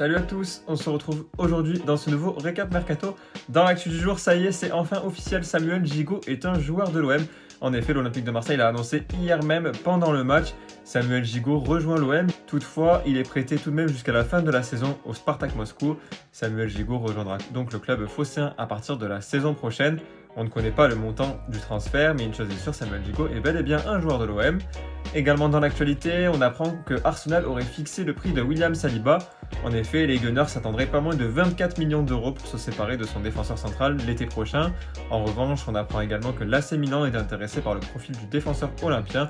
Salut à tous, on se retrouve aujourd'hui dans ce nouveau récap mercato. Dans l'actu du jour, ça y est, c'est enfin officiel, Samuel Gigot est un joueur de l'OM. En effet, l'Olympique de Marseille l'a annoncé hier même pendant le match. Samuel Gigot rejoint l'OM, toutefois il est prêté tout de même jusqu'à la fin de la saison au Spartak Moscou. Samuel Gigot rejoindra donc le club phocéen à partir de la saison prochaine. On ne connaît pas le montant du transfert, mais une chose est sûre, Samuel Gigot est bel et bien un joueur de l'OM. Également dans l'actualité, on apprend que Arsenal aurait fixé le prix de William Saliba. En effet, les Gunners s'attendraient pas moins de 24 millions d'euros pour se séparer de son défenseur central l'été prochain. En revanche, on apprend également que l'AC Milan est intéressé par le profil du défenseur olympien.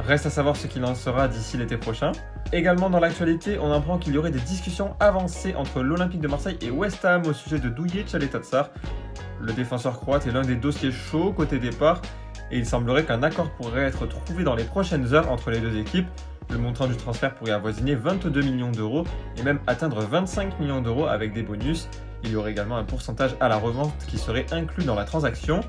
Reste à savoir ce qu'il en sera d'ici l'été prochain. Également dans l'actualité, on apprend qu'il y aurait des discussions avancées entre l'Olympique de Marseille et West Ham au sujet de Douye Caleta-Car. Le défenseur croate est l'un des dossiers chauds côté départ et il semblerait qu'un accord pourrait être trouvé dans les prochaines heures entre les deux équipes. Le montant du transfert pourrait avoisiner 22 millions d'euros et même atteindre 25 millions d'euros avec des bonus. Il y aurait également un pourcentage à la revente qui serait inclus dans la transaction.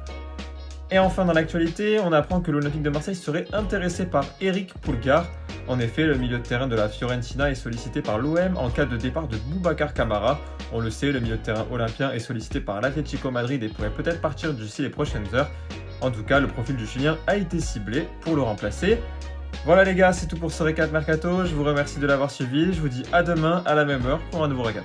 Et enfin dans l'actualité, on apprend que l'Olympique de Marseille serait intéressé par Eric Pulgar. En effet, le milieu de terrain de la Fiorentina est sollicité par l'OM en cas de départ de Boubacar Kamara. On le sait, le milieu de terrain olympien est sollicité par l'Atlético Madrid et pourrait peut-être partir d'ici les prochaines heures. En tout cas, le profil du Chilien a été ciblé pour le remplacer. Voilà les gars, c'est tout pour ce récap mercato. Je vous remercie de l'avoir suivi. Je vous dis à demain à la même heure pour un nouveau récap.